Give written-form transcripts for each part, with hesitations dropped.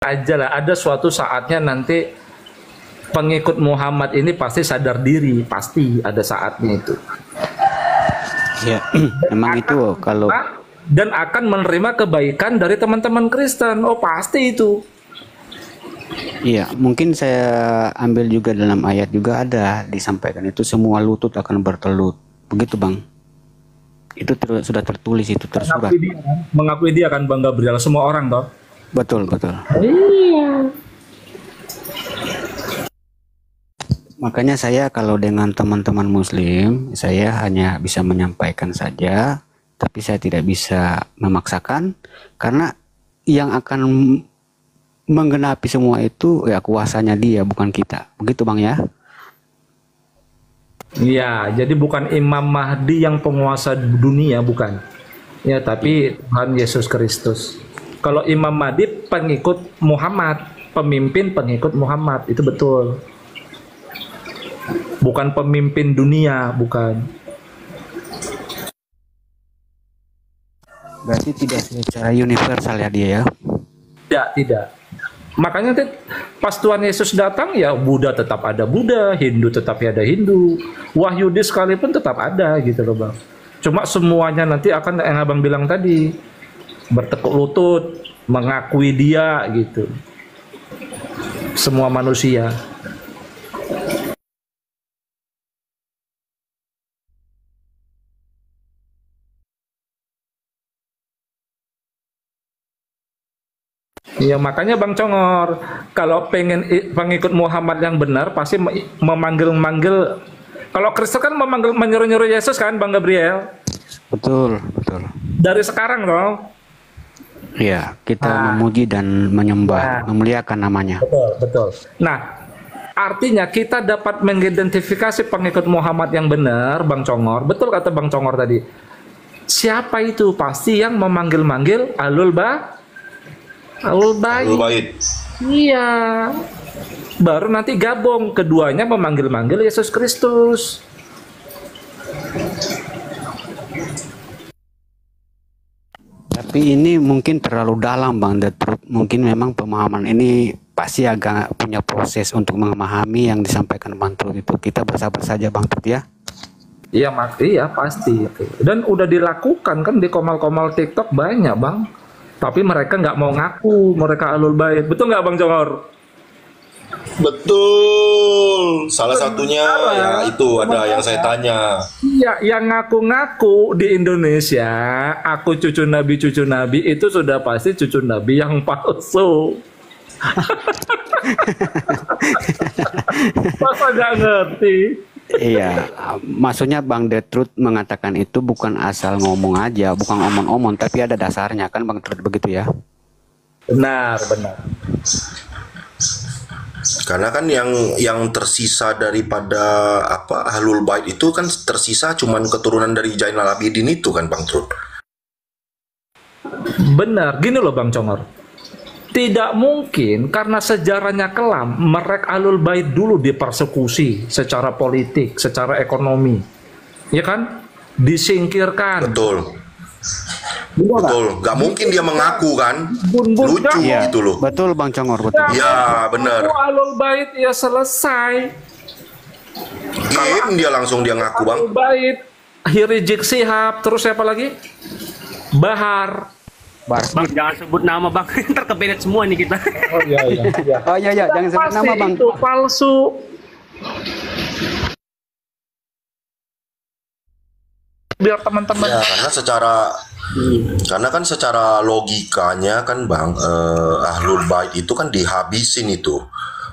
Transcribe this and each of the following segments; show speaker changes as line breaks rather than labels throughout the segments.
aja lah, ada suatu saatnya nanti pengikut Muhammad ini pasti sadar diri, pasti ada saatnya itu.
Ya, memang itu kalau
dan akan menerima kebaikan dari teman-teman Kristen. Oh, pasti itu.
iya, mungkin saya ambil juga dalam ayat juga ada disampaikan itu semua lutut akan bertelut. Begitu, Bang. Itu sudah tertulis itu tersurat.
Mengakui dia kan Bang Gabriel, semua orang toh.
Betul.
Iya.
Makanya saya kalau dengan teman-teman muslim, saya hanya bisa menyampaikan saja, tapi saya tidak bisa memaksakan, karena yang akan menggenapi semua itu ya kuasanya dia, bukan kita. Begitu Bang ya?
Iya, jadi bukan Imam Mahdi yang penguasa dunia, bukan. Ya, tapi Tuhan Yesus Kristus. Kalau Imam Mahdi pengikut Muhammad, pemimpin pengikut Muhammad, itu betul. Bukan pemimpin dunia, bukan.
Berarti tidak secara universal ya dia ya?
Tidak. Makanya pas Tuhan Yesus datang ya Buddha tetap ada Buddha, Hindu tetap ada Hindu, Wahyudi sekalipun tetap ada gitu loh Bang. Cuma semuanya nanti akan yang Abang bilang tadi, bertekuk lutut, mengakui dia gitu. Semua manusia. Iya, makanya Bang Congor, kalau pengen pengikut Muhammad yang benar pasti memanggil-manggil. Kalau Kristen kan memanggil, menyuruh-nyuruh Yesus kan Bang Gabriel.
Betul.
Dari sekarang dong.
Iya, kita memuji dan menyembah, memuliakan namanya.
Betul. Nah, artinya kita dapat mengidentifikasi pengikut Muhammad yang benar, Bang Congor. Betul kata Bang Congor tadi. Siapa itu? Pasti yang memanggil-manggil Ahlul Bait. Iya. Baru nanti gabung keduanya memanggil-manggil Yesus Kristus.
Tapi ini mungkin terlalu dalam Bang Detrut. Mungkin memang pemahaman ini pasti agak punya proses untuk memahami yang disampaikan Bang Trut itu. Kita bersabar saja Bang Trut ya.
Iya pasti. Dan udah dilakukan kan di komal-komal TikTok banyak Bang. Tapi mereka nggak mau ngaku mereka Ahlul Bait. Betul nggak Bang Congor?
Betul. Salah satunya ya itu ada yang saya tanya.
Iya, yang ngaku-ngaku di Indonesia, aku cucu Nabi itu sudah pasti cucu Nabi yang palsu. Masa nggak ngerti?
Iya, maksudnya Bang Detrut mengatakan itu bukan asal ngomong aja, bukan omong-omong, tapi ada dasarnya kan Bang Detrut begitu ya?
Benar.
Karena kan yang tersisa daripada Ahlul Bait itu kan tersisa cuman keturunan dari Zainal Abidin itu kan Bang Trut.
Benar, gini loh Bang Congor. Tidak mungkin karena sejarahnya kelam, mereka Ahlul Bait dulu dipersekusi secara politik, secara ekonomi. Ya kan? Disingkirkan.
Betul. Gak mungkin dia mengaku kan. Lucu gitu loh.
Betul Bang Congor, betul.
Ya benar.
Ahlul Bait ya selesai.
Game dia langsung dia ngaku Bang.
Ahlul Bait, Rizik Syihab, terus siapa lagi? Bahar.
Bang, jangan sebut nama Bang, ntar kebenet semua nih kita.
Oh iya, jangan sebut nama Bang.
Itu palsu. Biar teman-teman.
Ya, karena kan secara logikanya kan Bang, Ahlul Bait itu kan dihabisin itu.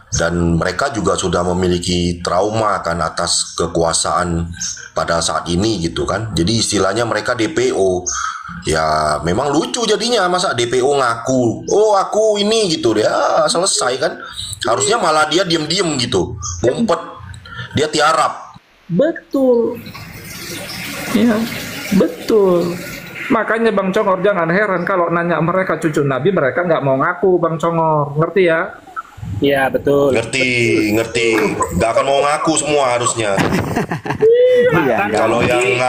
Dan mereka juga sudah memiliki trauma kan atas kekuasaan pada saat ini gitu kan. Jadi istilahnya mereka DPO. Ya memang lucu jadinya, masa DPO ngaku, oh aku ini gitu, dia selesai kan. Harusnya malah dia diem-diem gitu, ngumpet, dia tiarap.
Betul. Ya, betul. Makanya Bang Congor jangan heran kalau nanya mereka cucu Nabi, mereka nggak mau ngaku Bang Congor, ngerti ya?
Iya betul.
Ngerti. Gak akan mau ngaku semua harusnya. Kalau yang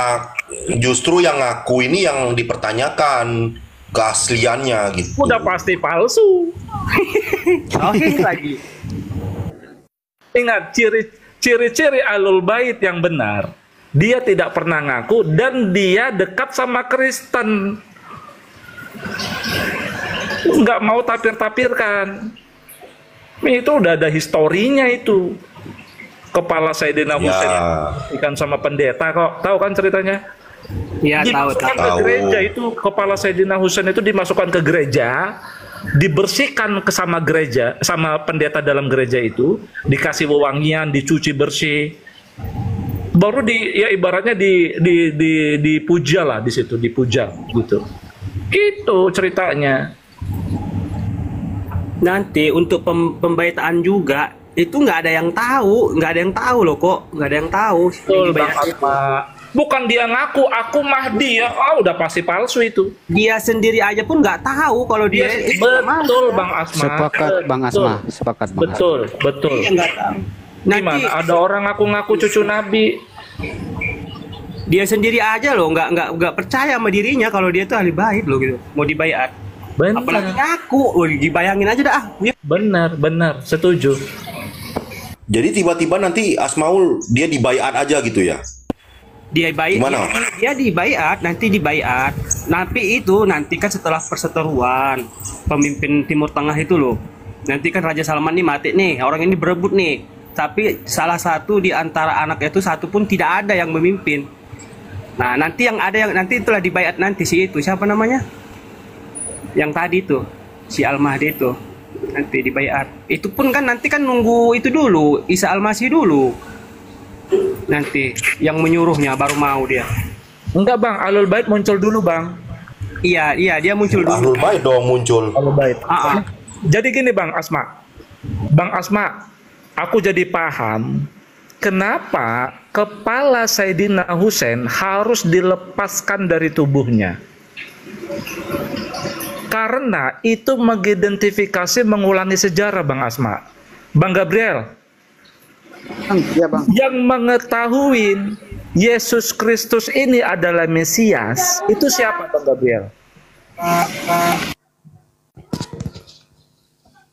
justru yang ngaku ini yang dipertanyakan keasliannya gitu.
Udah pasti palsu.
Sahih lagi.
Ingat, ciri-ciri Ahlul Bait yang benar, dia tidak pernah ngaku dan dia dekat sama Kristen. Nggak mau tapir-tapirkan. Itu udah ada historinya itu. Kepala Sayyidina Husain ikan sama pendeta kok. Tahu kan ceritanya?
Iya, tahu.
Dimasukkan ke gereja itu, kepala Sayyidina Husain itu dimasukkan ke gereja, dibersihkan ke sama gereja, sama pendeta dalam gereja itu, dikasih wewangian, dicuci bersih. Baru ya ibaratnya dipuja lah di situ, dipuja gitu. Gitu ceritanya.
Nanti untuk pembaitaan juga itu nggak ada yang tahu loh kok, nggak ada yang tahu.
Betul, Bang Asma. Bukan dia ngaku, aku Mahdi ya, udah pasti palsu itu.
Dia sendiri aja pun nggak tahu kalau dia
betul Bang Asma.
Sepakat Bang Asma, sepakat Bang Asma.
Betul.
Dia nggak tahu.
Gimana ada orang ngaku-ngaku cucu Nabi?
Dia sendiri aja loh nggak percaya sama dirinya kalau dia tuh ahli bait loh gitu, mau dibaiat. Apalagi aku, dibayangin aja dah.
Benar, setuju.
Jadi tiba-tiba nanti Asmaul dia dibaiat aja gitu ya?
Dia baiat,
Gimana?
dia dibaiat, nanti dibaiat. Nanti kan setelah perseteruan pemimpin Timur Tengah itu loh. Nanti kan Raja Salman nih mati nih, orang ini berebut nih. Tapi salah satu di antara anak itu satu pun tidak ada yang memimpin. Nah, nanti nanti itulah dibaiat nanti si itu siapa namanya? Yang tadi tuh, si Al-Mahdi itu nanti dibaiat. Itu pun kan nanti kan nunggu itu dulu, Isa Al-Masih dulu. Nanti yang menyuruhnya baru mau dia.
Enggak Bang, Ahlul Bait muncul dulu Bang.
Iya dia muncul dulu.
Ahlul Bait dong muncul.
Ahlul Bait. Jadi gini Bang Asma, aku jadi paham kenapa kepala Sayyidina Husain harus dilepaskan dari tubuhnya. Karena itu mengidentifikasi, mengulangi sejarah Bang Asma. Bang Gabriel,
Iya Bang.
yang mengetahui Yesus Kristus ini adalah Mesias, itu siapa Bang Gabriel?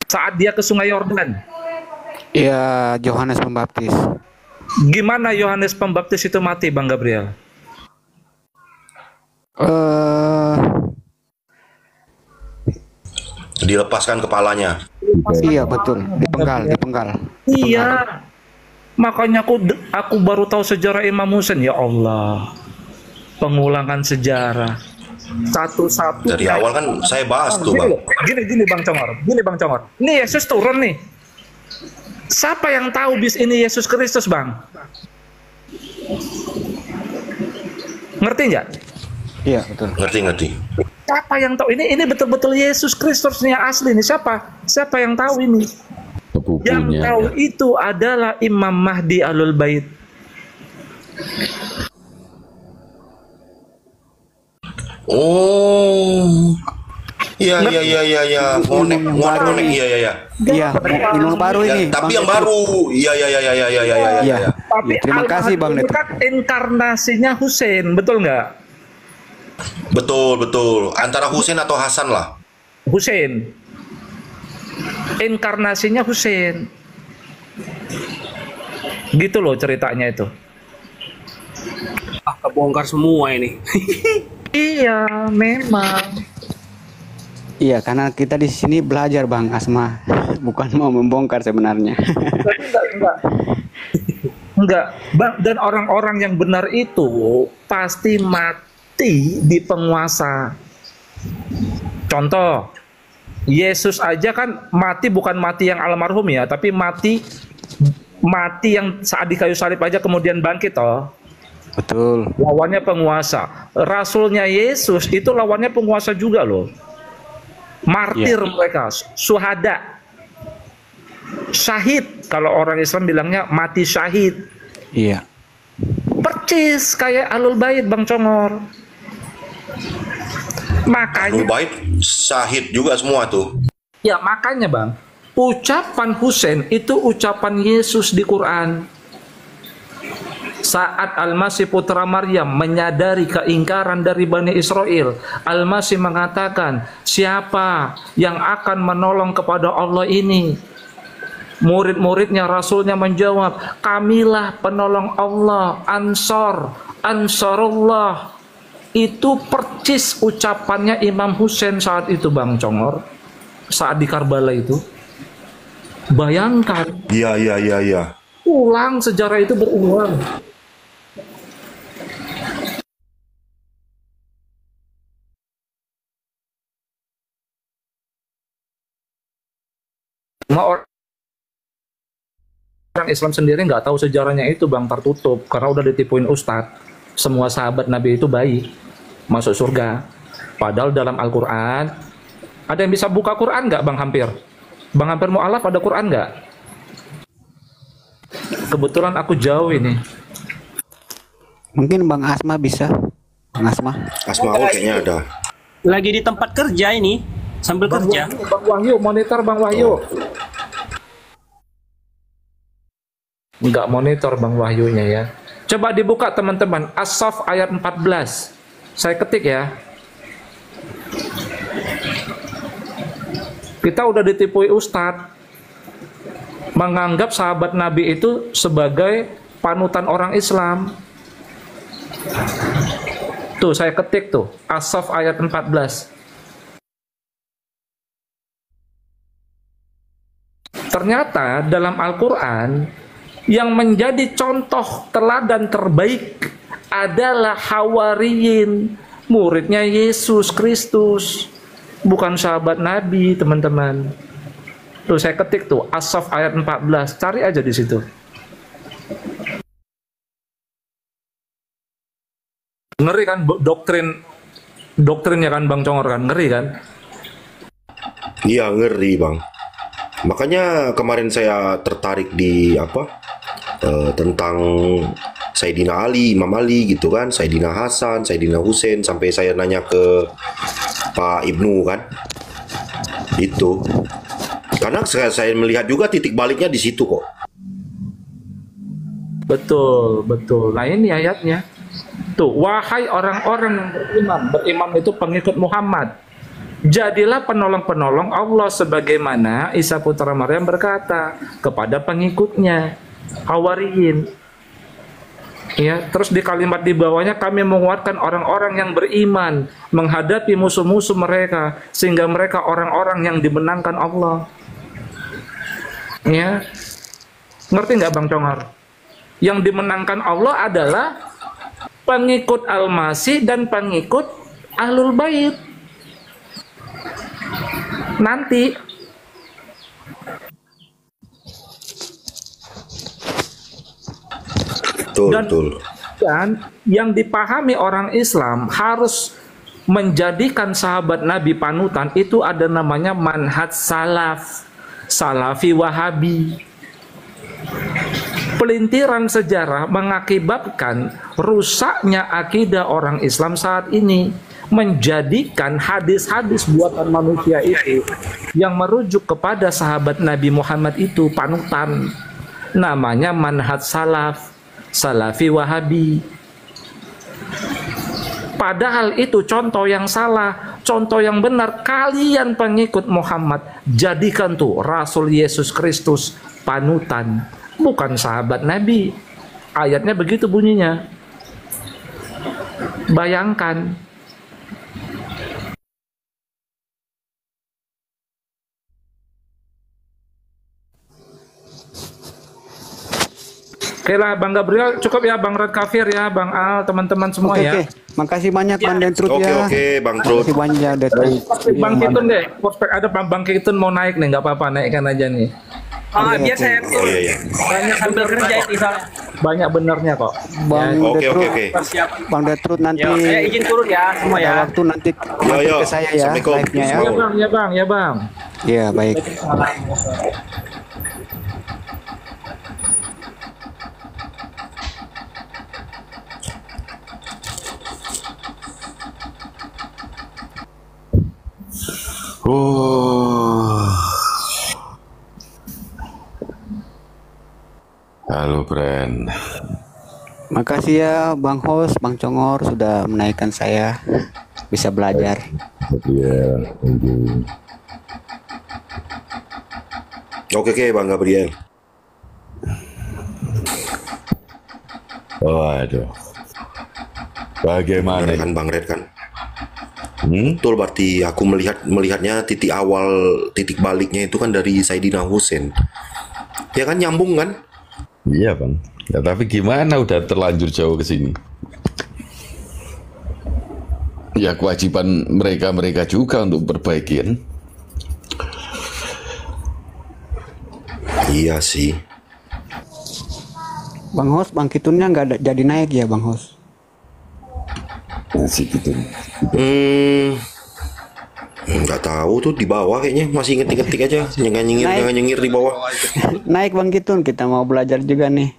Saat dia ke Sungai Yordan.
Iya, Yohanes Pembaptis.
Gimana Yohanes Pembaptis itu mati Bang Gabriel?
Dilepaskan kepalanya.
Iya betul, dipenggal.
Iya. Makanya aku baru tahu sejarah Imam Husain. Ya Allah, pengulangan sejarah satu-satu.
Dari awal kan saya bahas tuh Bang.
Gini Bang Congor. Ini Yesus turun nih. Siapa yang tahu bis ini Yesus Kristus Bang? Ngerti nggak?
Iya betul.
Ngerti.
Siapa yang tahu ini betul-betul Yesus Kristusnya asli nih? Siapa yang tahu ini? Yang tahu itu adalah Imam Mahdi Ahlul Bait.
Oh. Iya. Monek. Iya.
Iya, minum baru ini.
Tapi
Bang
yang baru. Iya.
Iya.
Tapi
Terima kasih Bang
Al-Mahdi
Neto.
kan inkarnasinya Husain, betul nggak?
Betul. Antara Husain atau Hasan lah.
Husain. Inkarnasinya Husain. Gitu loh ceritanya itu.
Kebongkar semua ini.
Iya, memang.
Iya, karena kita di sini belajar Bang Asma, bukan mau membongkar sebenarnya.
Enggak, Bang, dan orang-orang yang benar itu pasti mati di penguasa. Contoh, Yesus aja kan mati bukan mati yang almarhum ya, tapi mati yang saat di kayu salib aja kemudian bangkit toh.
Betul.
Lawannya penguasa. Rasulnya Yesus itu lawannya penguasa juga loh. Martir mereka, syuhada. Syahid, kalau orang Islam bilangnya mati syahid.
Iya.
Percis kayak Ahlul Bait Bang Congor. Makanya
Ahlul Bait syahid juga semua tuh.
ya makanya Bang, ucapan Husain itu ucapan Yesus di Quran. Saat Al-Masih putra Maryam menyadari keingkaran dari Bani Israel, Al-Masih mengatakan, siapa yang akan menolong kepada Allah ini? Murid-muridnya, Rasulnya menjawab, kamilah penolong Allah, Ansarullah. Itu percis ucapannya Imam Husain saat itu, Bang Congor, saat di Karbala itu. Bayangkan,
Iya.
ulang sejarah itu berulang. Orang Islam sendiri nggak tahu sejarahnya itu, Bang, tertutup karena udah ditipuin Ustadz. Semua sahabat Nabi itu baik, masuk surga. Padahal dalam Al-Quran, ada yang bisa buka Quran nggak, Bang Hampir? Bang Hampir mu'alaf ada Quran nggak? Kebetulan aku jauh ini.
Mungkin Bang Asma bisa. Bang Asma.
Asmaul kayaknya ada.
Lagi di tempat kerja ini, sambil kerja.
Bang Wahyu, monitor Bang Wahyu. Nggak monitor Bang Wahyunya ya. Coba dibuka teman-teman, As-Saff ayat 14. Saya ketik ya. Kita udah ditipui Ustadz, menganggap sahabat Nabi itu sebagai panutan orang Islam. Tuh saya ketik tuh, As-Saff ayat 14. Ternyata dalam Al-Quran yang menjadi contoh teladan terbaik adalah Hawariyin, muridnya Yesus Kristus, bukan sahabat Nabi, teman-teman. Tuh saya ketik tuh, As-Saff ayat 14, cari aja di situ. Ngeri kan doktrinnya kan Bang Congor kan, ngeri kan?
Iya, ngeri Bang. Makanya kemarin saya tertarik di tentang Sayyidina Ali, Imam Ali gitu kan, Sayyidina Hasan, Sayyidina Husain, sampai saya nanya ke Pak Ibnu kan. Itu. Karena saya melihat juga titik baliknya di situ kok.
Betul. Nah ini ayatnya. Tuh, wahai orang-orang yang beriman itu pengikut Muhammad, jadilah penolong-penolong Allah sebagaimana Isa putra Maryam berkata kepada pengikutnya, Hawariyin. Ya, terus di kalimat di bawahnya, kami menguatkan orang-orang yang beriman menghadapi musuh-musuh mereka sehingga mereka orang-orang yang dimenangkan Allah. Ya. Ngerti nggak Bang Congor? Yang dimenangkan Allah adalah pengikut Al-Masih dan pengikut Ahlul Bait. Nanti
Betul.
Dan yang dipahami orang Islam harus menjadikan sahabat Nabi panutan itu ada namanya manhaj salaf, salafi wahabi. Pelintiran sejarah mengakibatkan rusaknya akidah orang Islam saat ini, menjadikan hadis-hadis buatan manusia itu yang merujuk kepada sahabat Nabi Muhammad itu panutan. Namanya manhaj salaf, salafi wahabi. Padahal itu contoh yang salah, contoh yang benar. Kalian pengikut Muhammad, jadikan tuh Rasul Yesus Kristus panutan, bukan sahabat Nabi. Ayatnya begitu bunyinya. Bayangkan. Oke lah Bang Gabriel, cukup ya Bang Red Kafir ya, Bang Al, teman-teman semua ya.
Oke. Makasih banyak Bang Dentrut ya.
Oke, Bang Trut.
Makasih banyak Dentrut.
Bang Kitun deh, prospek ada Bang Kitun mau naik nih, nggak apa-apa, naikkan aja nih.
Biar saya
Oh iya.
Banyak
sambil kerja ini soalnya.
banyak benernya kok.
Bang
Oke.
Dentrut,
Persiapan.
Bang Dentrut nanti
Yo, saya izin turun ya semua
ada
ya.
waktu nanti mampir
Yo.
ke saya ya,
Assalamualaikum.
live-nya ya.
Ya Bang, ya Bang, ya Bang.
Iya, baik.
Halo, friend.
Makasih ya Bang Host, Bang Congor sudah menaikkan saya bisa belajar.
Iya, thank you.
Oke, Bang Gabriel.
Waduh. Bagaimana?
Bener kan Bang Red kan? Betul, berarti aku melihatnya titik baliknya itu kan dari Saidina Hussein. Ya kan, nyambung kan?
Iya bang. Ya, tapi gimana udah terlanjur jauh ke sini? Ya kewajiban mereka juga untuk perbaikin.
Iya sih.
Bang Host, Bang Kitunnya jadi naik ya Bang Host?
Masih gitu.
Nggak tahu tuh, di bawah kayaknya masih ngetik-ngetik aja, nyengir di bawah.
Naik Bang Kitun, kita mau belajar juga nih.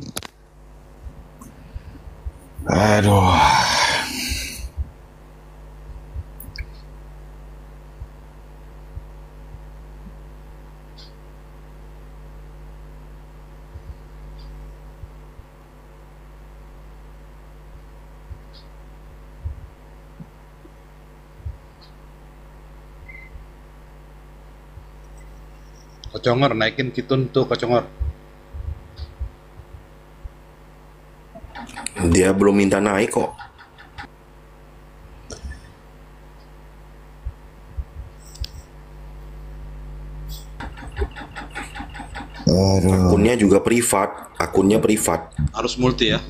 Aduh.
Kocongor, naikin Kitun tuh Kocongor.
Dia belum minta naik kok. Akunnya privat.
Harus multi ya.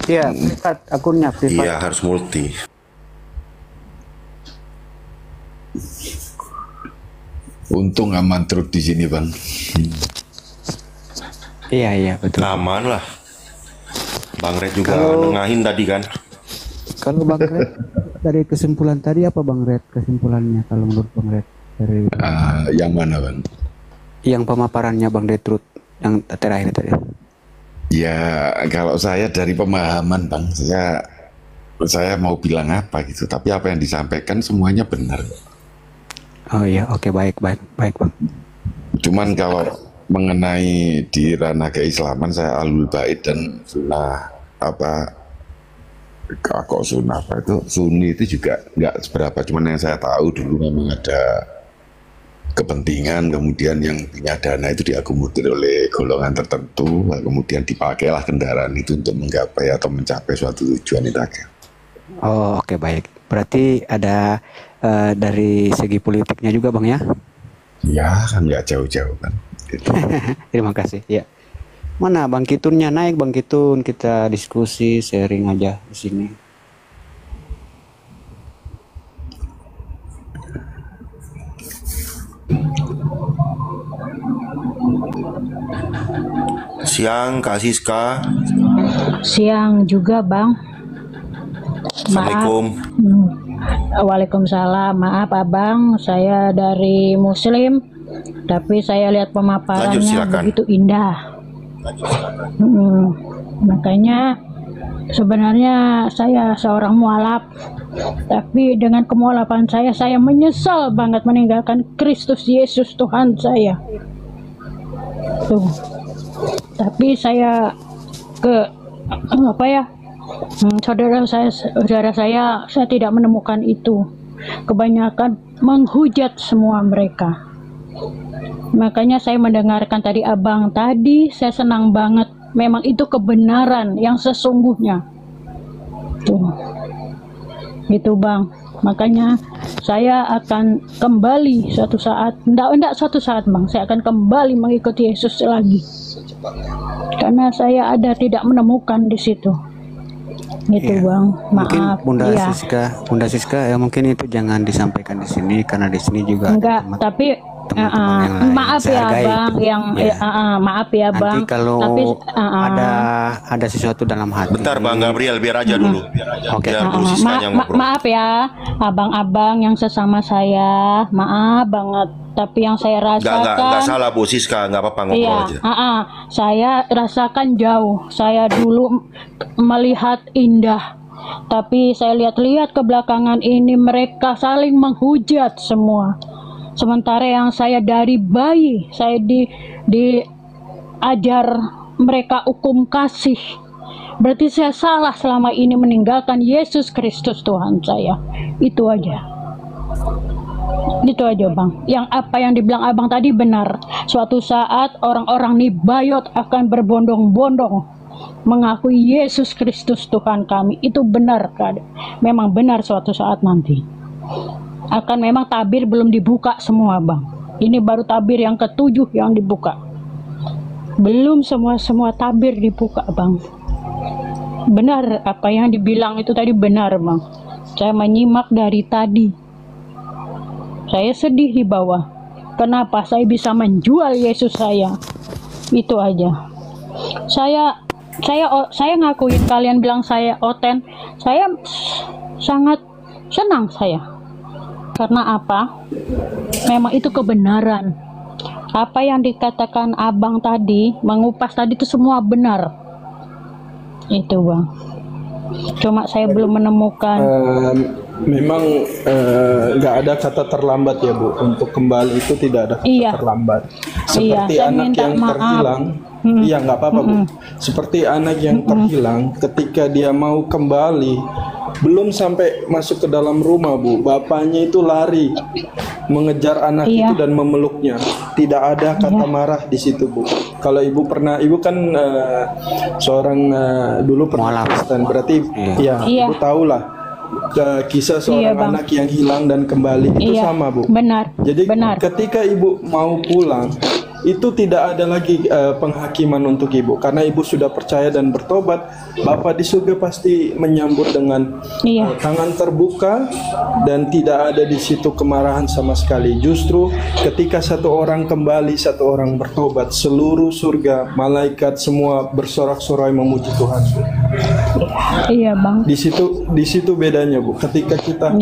Iya, privat akunnya privat.
Iya, harus multi.
Untung aman truk di sini bang.
Iya betul.
Aman lah. Bang Red juga nengahin tadi kan.
Kalau Bang Red dari kesimpulan tadi apa Bang Red kesimpulannya kalau menurut Bang Red dari
Yang mana bang?
yang pemaparannya Bang Detrut yang terakhir tadi?
Ya kalau saya dari pemahaman bang, saya mau bilang apa gitu, tapi apa yang disampaikan semuanya benar.
Oh iya, oke, baik Bang.
Cuman kalau mengenai di ranah keislaman, saya alul bait dan sunnah kok sunnah apa itu sunni itu juga nggak seberapa. Cuman yang saya tahu dulu memang ada kepentingan, kemudian yang punya dana itu diakomodir oleh golongan tertentu, kemudian dipakailah kendaraan itu untuk menggapai atau mencapai suatu tujuan itu aja.
Oh oke, baik. Berarti ada dari segi politiknya juga Bang ya?
Ya kan nggak jauh-jauh kan. Gitu.
Terima kasih. Ya. Mana Bang Kitunnya naik Bang Kitun, kita diskusi sharing aja di sini.
Siang Kak Siska.
Siang juga Bang.
Assalamualaikum.
Waalaikumsalam. Maaf Abang, saya dari Muslim, tapi saya lihat pemaparannya begitu indah. Makanya sebenarnya saya seorang mualaf, tapi dengan kemualafan saya menyesal banget meninggalkan Kristus Yesus Tuhan saya. Tuh. Tapi saya saudara saya tidak menemukan itu. Kebanyakan menghujat semua mereka. Makanya saya mendengarkan tadi Abang tadi, saya senang banget. Memang itu kebenaran yang sesungguhnya. Tuh. Gitu Bang. Makanya saya akan kembali suatu saat, enggak suatu saat Bang, saya akan kembali mengikuti Yesus lagi. Karena saya tidak menemukan di situ. Gitu ya, Bang. Maaf.
Mungkin Bunda Siska ya mungkin itu jangan disampaikan di sini karena di sini juga
enggak, tapi maaf ya Bang, maaf ya Bang.
Nanti kalau ada sesuatu dalam hati.
Bentar Bang Gabriel, biar aja dulu.
Oke.
Maaf ya abang-abang yang sesama saya, maaf banget. Tapi yang saya rasakan
nggak salah Bu Siska, nggak apa-apa, ngobrol aja.
Saya rasakan jauh. Saya dulu melihat indah, tapi saya lihat-lihat ke belakangan ini mereka saling menghujat semua. Sementara yang saya dari bayi, saya diajar mereka hukum kasih. Berarti saya salah selama ini meninggalkan Yesus Kristus Tuhan saya. Itu aja. Itu aja Bang. Yang apa yang dibilang Abang tadi benar. Suatu saat orang-orang Nibayot akan berbondong-bondong mengakui Yesus Kristus Tuhan kami. Itu benar kan? Memang benar suatu saat nanti. Akan memang tabir belum dibuka semua Bang. Ini baru tabir yang ke-7 yang dibuka. Belum semua tabir dibuka Bang. Benar apa yang dibilang itu tadi benar Bang. Saya menyimak dari tadi. Saya sedih di bawah. Kenapa saya bisa menjual Yesus saya? Itu aja. Saya ngakuin kalian bilang saya oten. Saya sangat senang saya. Karena apa? Memang itu kebenaran. Apa yang dikatakan Abang tadi, mengupas tadi itu semua benar. Itu Bang. Cuma saya belum menemukan.
Memang nggak ada kata terlambat ya Bu. Untuk kembali itu tidak ada kata terlambat. Seperti
saya
anak
minta
yang
maaf.
terhilang. Iya nggak apa-apa Bu. Seperti anak yang terhilang, ketika dia mau kembali, belum sampai masuk ke dalam rumah Bu, bapaknya itu lari mengejar anak itu dan memeluknya. Tidak ada kata marah di situ Bu. Kalau Ibu pernah, Ibu kan seorang dulu pernah Kristen, berarti Ibu tahulah kisah seorang anak yang hilang dan kembali itu sama Bu.
Benar.
Jadi ketika Ibu mau pulang, itu tidak ada lagi penghakiman untuk Ibu, karena Ibu sudah percaya dan bertobat. Bapak di surga pasti menyambut dengan tangan terbuka, dan tidak ada di situ kemarahan sama sekali. Justru ketika satu orang kembali, satu orang bertobat, seluruh surga, malaikat semua bersorak-sorai memuji Tuhan.
Iya Bang.
Di situ bedanya Bu. Ketika kita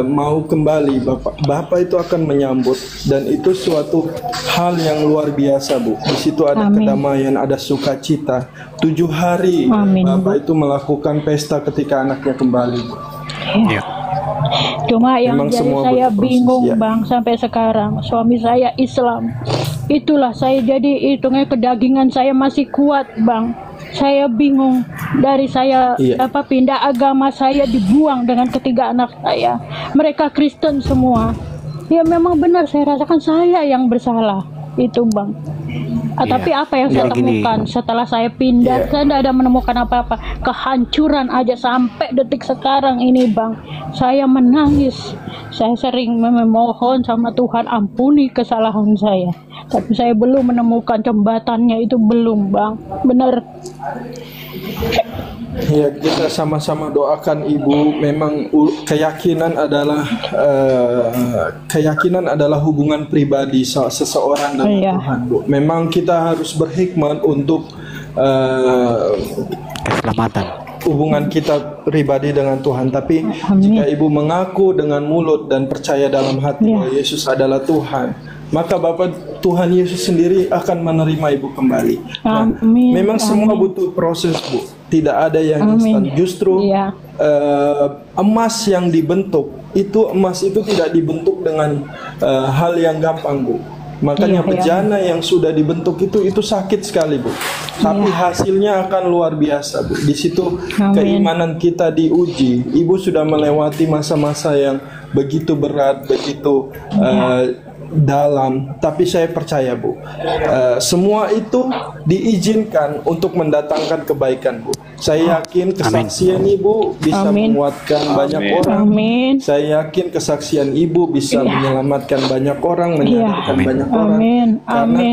mau kembali, Bapak itu akan menyambut, dan itu suatu hal yang luar biasa Bu. Di situ ada kedamaian, ada sukacita. 7 hari Bapak itu melakukan pesta ketika anaknya kembali.
Cuma yang
Memang
jadi
semua
saya
butuh
bingung
proses,
Bang sampai sekarang. Suami saya Islam. Itulah saya jadi hitungnya kedagingan saya masih kuat Bang. Saya bingung dari saya pindah agama, saya dibuang dengan ketiga anak saya. Mereka Kristen semua. Ya memang benar saya rasakan saya yang bersalah. Itu Bang. Tapi apa yang saya temukan setelah saya pindah, saya tidak ada menemukan apa-apa. Kehancuran aja sampai detik sekarang ini Bang. Saya menangis. Saya sering memohon sama Tuhan, ampuni kesalahan saya. Tapi saya belum menemukan jembatannya, itu belum Bang. Benar.
Ya, kita sama-sama doakan Ibu. Memang keyakinan adalah hubungan pribadi seseorang dengan Tuhan Bu. Memang kita harus berhikmat untuk
keselamatan
hubungan kita pribadi dengan Tuhan. Tapi jika Ibu mengaku dengan mulut dan percaya dalam hati bahwa Yesus adalah Tuhan, maka Bapak Tuhan Yesus sendiri akan menerima Ibu kembali. Nah, memang semua butuh proses Bu. Tidak ada yang instan. Justru emas yang dibentuk itu tidak dibentuk dengan hal yang gampang Bu. Makanya bejana yang sudah dibentuk itu sakit sekali Bu. Tapi hasilnya akan luar biasa Bu. Di situ keimanan kita diuji. Ibu sudah melewati masa-masa yang begitu berat, begitu dalam, tapi saya percaya Bu, semua itu diizinkan untuk mendatangkan kebaikan Bu. Saya yakin kesaksian Ibu bisa menguatkan banyak orang. Saya yakin kesaksian Ibu bisa menyelamatkan banyak orang, menyadarkan banyak orang. Karena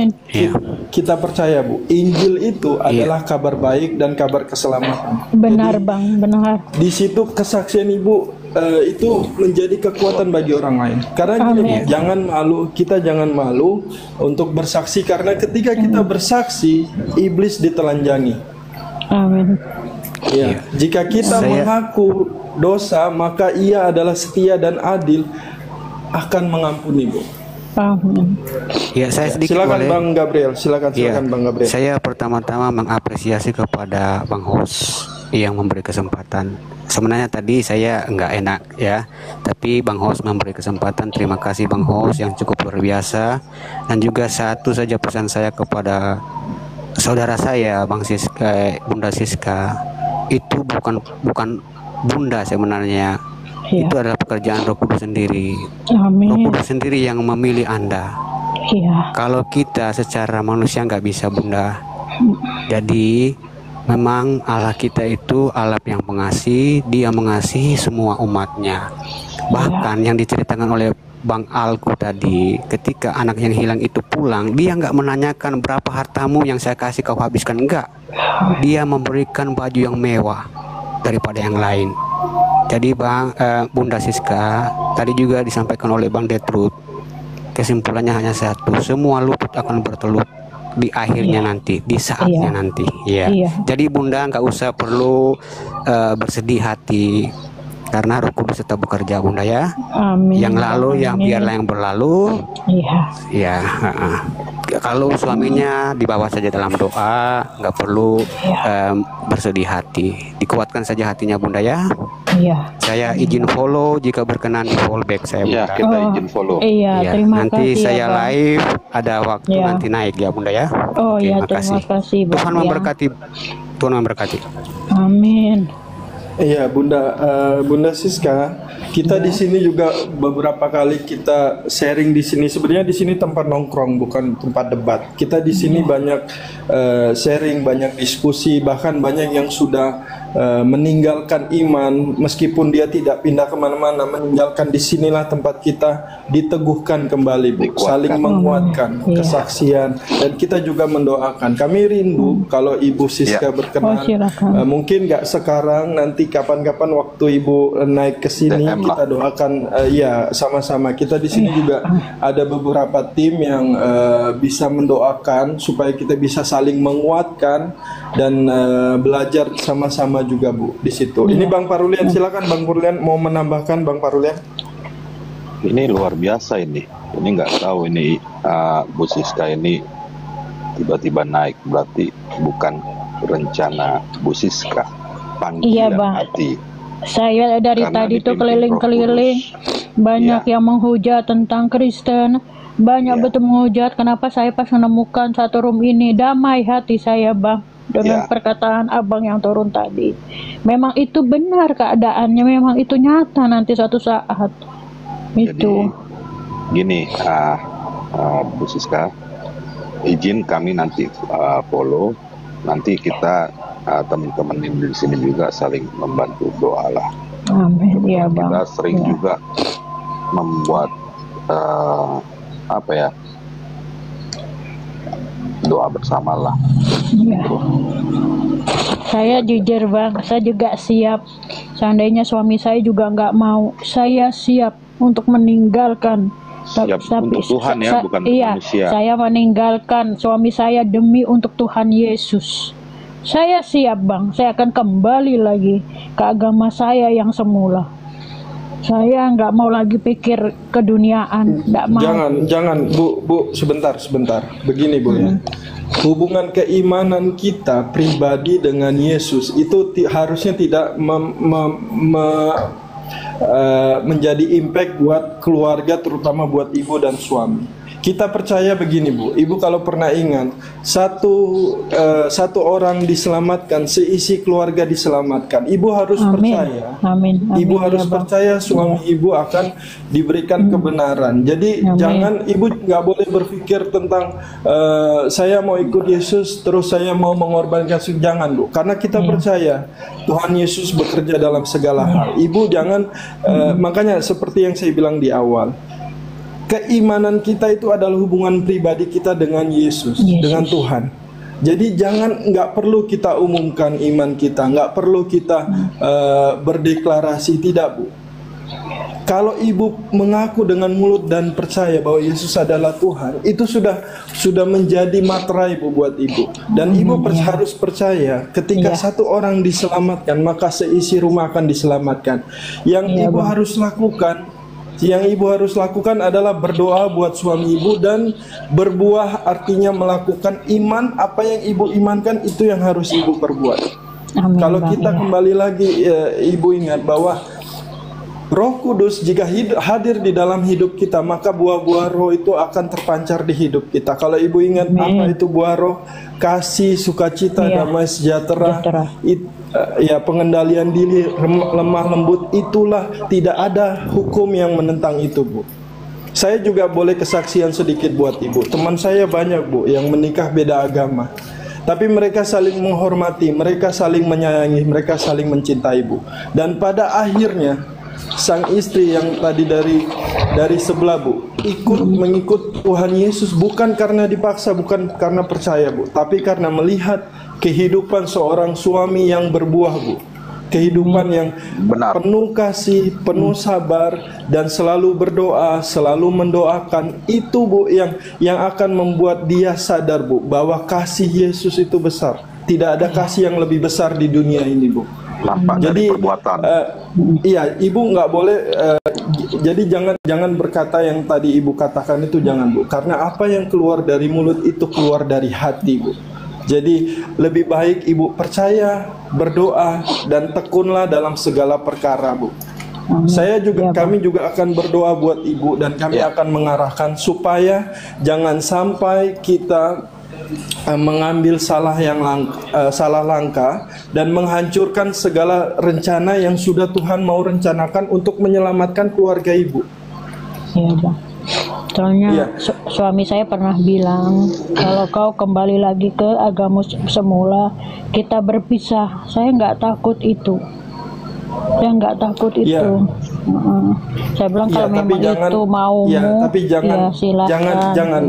kita percaya Bu, Injil itu adalah kabar baik dan kabar keselamatan.
Benar Bang, benar.
Di situ kesaksian Ibu itu menjadi kekuatan bagi orang lain. Karena gini, kita jangan malu untuk bersaksi, karena ketika kita bersaksi, iblis ditelanjangi.
Amin.
Ya, jika kita mengaku dosa, maka Ia adalah setia dan adil, akan mengampuni Bu.
Amin. Ya, saya sedikit
silakan
boleh.
Bang Gabriel, silakan Bang Gabriel.
Saya pertama-tama mengapresiasi kepada Bang Hos yang memberi kesempatan. Sebenarnya tadi saya nggak enak ya, tapi Bang Hos memberi kesempatan. Terima kasih Bang Hos yang cukup luar biasa. Dan juga satu saja pesan saya kepada saudara saya, Bunda Siska, itu bukan bunda sebenarnya.
Iya.
Itu adalah pekerjaan Roh Kudus sendiri.
Amin.
Roh Kudus sendiri yang memilih Anda.
Iya.
Kalau kita secara manusia nggak bisa, Bunda. Jadi memang Allah kita itu Allah yang pengasih, Dia mengasihi semua umatnya. Bahkan yang diceritakan oleh Bang Alku tadi, ketika anak yang hilang itu pulang, dia nggak menanyakan berapa hartamu yang saya kasih kau habiskan, enggak. Dia memberikan baju yang mewah daripada yang lain. Jadi Bunda Siska, tadi juga disampaikan oleh Bang Detrut, kesimpulannya hanya satu, semua lutut akan bertelut di akhirnya nanti, di saatnya nanti. Ya. Jadi Bunda nggak usah perlu bersedih hati, karena Roh Kudus tetap bekerja, Bunda ya.
Amin.
Yang lalu biarlah yang berlalu.
Iya.
Ya. Kalau suaminya dibawa saja dalam doa, nggak perlu bersedih hati, dikuatkan saja hatinya, Bunda ya.
Iya.
Saya izin follow, jika berkenan di follow back saya, Bunda.
Ya, kita izin follow.
Iya, terima
nanti
kasih
saya
ya, Bang.
live, ada waktu nanti naik ya, Bunda ya.
Oh
Oke,
iya,
makasih.
terima kasih, Bang.
Tuhan
Ya.
memberkati. Tuhan memberkati.
Amin.
Iya, Bunda Siska, kita di sini juga beberapa kali kita sharing di sini. Sebenarnya di sini tempat nongkrong, bukan tempat debat. Kita di sini banyak sharing, banyak diskusi, bahkan banyak yang sudah meninggalkan iman, meskipun dia tidak pindah kemana-mana, meninggalkan. Di sinilah tempat kita diteguhkan kembali, Bu, saling menguatkan kesaksian, dan kita juga mendoakan. Kami rindu kalau Ibu Siska berkenan, mungkin nggak sekarang, nanti kapan-kapan waktu Ibu naik ke sini, kita doakan. Ya, sama-sama. Kita di sini juga ada beberapa tim yang bisa mendoakan supaya kita bisa saling menguatkan dan belajar sama-sama juga, Bu, di situ. Ini Bang Parulian, silakan Bang Parulian mau menambahkan, Bang Parulian.
Ini luar biasa ini. Ini nggak tahu ini Bu Siska ini tiba-tiba naik, berarti bukan rencana Bu Siska, panggilan
Bang.
hati.
Saya dari
Karena
tadi tuh
dipimpin
keliling-keliling, banyak yang menghujat tentang Kristen, banyak betul menghujat. Kenapa saya pas menemukan satu room ini, damai hati saya, Bang, dengan perkataan Abang yang turun tadi. Memang itu benar keadaannya, memang itu nyata nanti suatu saat. Itu.
Jadi, gini, Bu Siska, izin kami nanti follow, nanti kita teman-teman di sini juga saling membantu doa lah.
Amin. Ya, Bang.
Kita sering juga membuat doa bersama lah.
Ya. Saya jujur, Bang, saya juga siap. Seandainya suami saya juga nggak mau, saya siap untuk meninggalkan.
Siap untuk Tuhan ya, bukan untuk manusia.
Saya meninggalkan suami saya demi untuk Tuhan Yesus. Saya siap, Bang. Saya akan kembali lagi ke agama saya yang semula. Saya nggak mau lagi pikir keduniaan, nggak mau.
Jangan, Bu, sebentar. Begini, Bu, ya. Hubungan keimanan kita pribadi dengan Yesus itu harusnya tidak menjadi impact buat keluarga, terutama buat ibu dan suami. Kita percaya begini, Bu. Ibu kalau pernah ingat, satu orang diselamatkan, seisi keluarga diselamatkan. Ibu harus percaya.
Amin.
Ibu harus percaya suami ibu akan diberikan kebenaran. Jadi jangan, ibu nggak boleh berpikir tentang saya mau ikut Yesus terus saya mau mengorbankan. Jangan, Bu. Karena kita percaya Tuhan Yesus bekerja dalam segala hal. Ibu jangan, makanya seperti yang saya bilang di awal, keimanan kita itu adalah hubungan pribadi kita dengan Yesus, dengan Tuhan. Jadi nggak perlu kita umumkan iman kita, nggak perlu kita berdeklarasi, tidak, Bu. Kalau ibu mengaku dengan mulut dan percaya bahwa Yesus adalah Tuhan, itu sudah menjadi materai, Bu, buat ibu. Dan ibu harus percaya ketika satu orang diselamatkan, maka seisi rumah akan diselamatkan. Yang ibu harus lakukan adalah berdoa buat suami ibu, dan berbuah artinya melakukan iman. Apa yang ibu imankan itu yang harus ibu perbuat. Kalau kita kembali lagi, ibu ingat bahwa Roh Kudus jika hadir di dalam hidup kita, maka buah-buah roh itu akan terpancar di hidup kita. Kalau ibu ingat apa itu buah roh? Kasih, sukacita, damai, sejahtera, ya pengendalian diri, lemah lembut, itulah, tidak ada hukum yang menentang itu, Bu. Saya juga boleh kesaksian sedikit buat ibu. Teman saya banyak, Bu, yang menikah beda agama. Tapi mereka saling menghormati, mereka saling menyayangi, mereka saling mencintai, Bu. Dan pada akhirnya sang istri yang tadi dari sebelah, Bu, mengikut Tuhan Yesus bukan karena dipaksa, bukan karena percaya, Bu, tapi karena melihat kehidupan seorang suami yang berbuah, Bu. Kehidupan yang penuh kasih, penuh sabar, dan selalu berdoa, selalu mendoakan. Itu, Bu, yang akan membuat dia sadar, Bu, bahwa kasih Yesus itu besar. Tidak ada kasih yang lebih besar di dunia ini, Bu. Jadi perbuatan. Iya, ibu nggak boleh. Jadi jangan berkata yang tadi ibu katakan itu, jangan, Bu. Karena apa yang keluar dari mulut itu keluar dari hati, Bu. Jadi lebih baik ibu percaya, berdoa, dan tekunlah dalam segala perkara, Bu. Kami juga akan berdoa buat ibu, dan kami akan mengarahkan supaya jangan sampai kita mengambil salah langkah dan menghancurkan segala rencana yang sudah Tuhan mau rencanakan untuk menyelamatkan keluarga ibu.
Iya, Bang. Soalnya suami saya pernah bilang, kalau kau kembali lagi ke agama semula, kita berpisah. Saya nggak takut itu. Saya nggak takut itu. Saya bilang kalau memang itu maumu,
tapi jangan,
silakan.
jangan.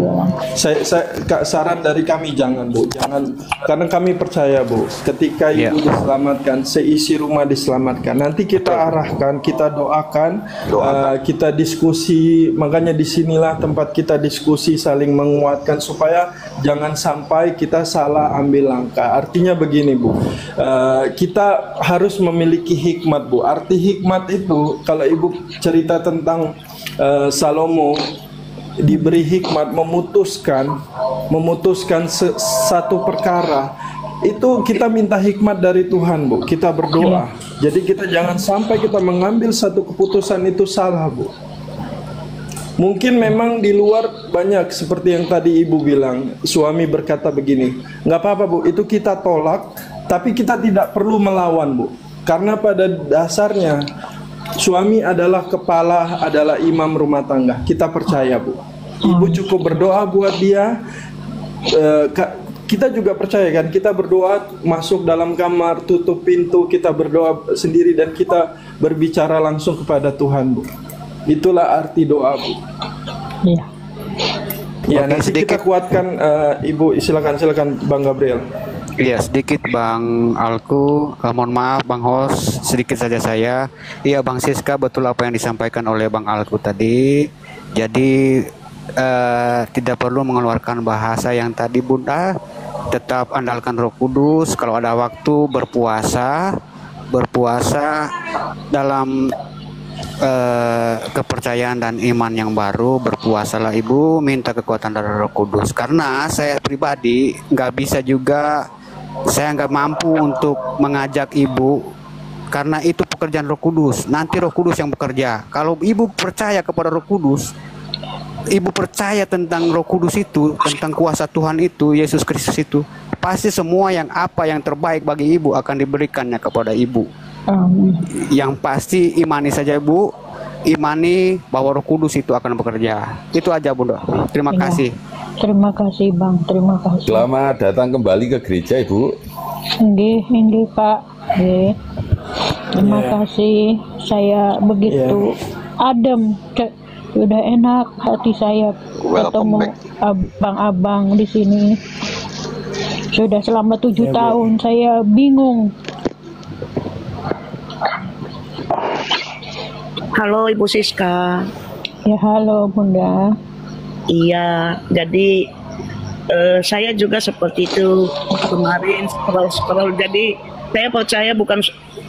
Saran dari kami, jangan, Bu, jangan, karena kami percaya, Bu, ketika ibu diselamatkan, seisi rumah diselamatkan. Nanti kita arahkan, kita doakan. Kita diskusi. Makanya disinilah tempat kita diskusi, saling menguatkan supaya jangan sampai kita salah ambil langkah. Artinya begini, Bu, kita harus memiliki hikmat, Bu. Arti hikmat itu, kalau ibu cerita tentang Salomo diberi hikmat memutuskan satu perkara, itu kita minta hikmat dari Tuhan, Bu. Kita berdoa. Jadi kita jangan sampai kita mengambil satu keputusan itu salah, Bu. Mungkin memang di luar banyak seperti yang tadi ibu bilang, suami berkata begini, nggak apa-apa, Bu, itu kita tolak, tapi kita tidak perlu melawan, Bu. Karena pada dasarnya suami adalah kepala, adalah imam rumah tangga. Kita percaya, Bu. Ibu cukup berdoa buat dia. Kita juga percaya, kan? Kita berdoa, masuk dalam kamar, tutup pintu, kita berdoa sendiri, dan kita berbicara langsung kepada Tuhan, Bu. Itulah arti doa, Bu.
Iya.
Ya, nanti kita kuatkan, Ibu. Silakan Bang Gabriel.
Iya, sedikit Bang Alku, mohon maaf Bang Host, sedikit saja saya. Iya Bang Siska, betul apa yang disampaikan oleh Bang Alku tadi. Jadi tidak perlu mengeluarkan bahasa yang tadi, Bunda. Tetap andalkan Roh Kudus. Kalau ada waktu berpuasa dalam kepercayaan dan iman yang baru. Berpuasalah Ibu, minta kekuatan dari Roh Kudus. Karena saya pribadi nggak bisa juga, saya nggak mampu untuk mengajak ibu, karena itu pekerjaan Roh Kudus. Nanti Roh Kudus yang bekerja. Kalau ibu percaya kepada Roh Kudus, ibu percaya tentang Roh Kudus itu, tentang kuasa Tuhan itu, Yesus Kristus itu, pasti semua yang terbaik bagi ibu akan diberikannya kepada ibu. Yang pasti imani saja, Ibu. Imani bahwa Roh Kudus itu akan bekerja. Itu aja, Bunda. Terima kasih.
Terima kasih, Bang. Terima kasih.
Selamat datang kembali ke gereja, Ibu.
Nggih, Pak. Terima kasih. Saya begitu adem. Sudah enak hati saya ketemu abang-abang di sini. Sudah selama 7 tahun saya bingung.
Halo Ibu Siska.
Ya, halo Bunda.
Iya, jadi saya juga seperti itu kemarin scroll. Jadi saya percaya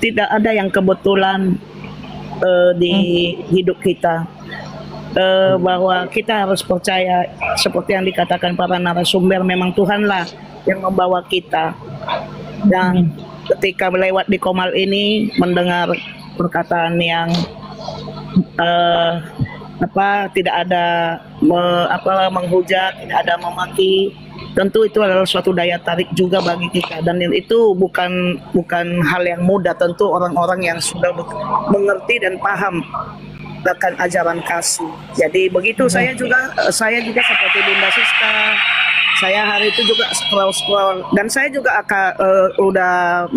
tidak ada yang kebetulan di hidup kita, bahwa kita harus percaya seperti yang dikatakan para narasumber, memang Tuhanlah yang membawa kita. Dan ketika lewat di Komal ini mendengar perkataan yang eh, tidak ada menghujat, tidak ada memaki. Tentu itu adalah suatu daya tarik juga bagi kita, dan itu bukan hal yang mudah. Tentu orang-orang yang sudah mengerti dan paham akan ajaran kasih. Jadi begitu saya juga seperti Bunda Siska. Saya hari itu juga scroll dan saya juga udah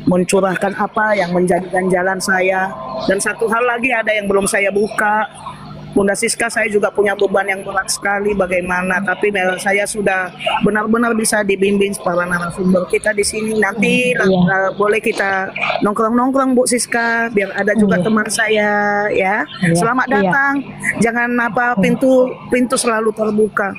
mencurahkan apa yang menjadikan jalan saya. Dan satu hal lagi ada yang belum saya buka. Bunda Siska, saya juga punya beban yang berat sekali bagaimana, tapi saya sudah benar-benar bisa dibimbing para narasumber kita di sini. Nanti boleh kita nongkrong-nongkrong Bu Siska, biar ada juga teman saya ya. Selamat datang. Jangan pintu selalu terbuka.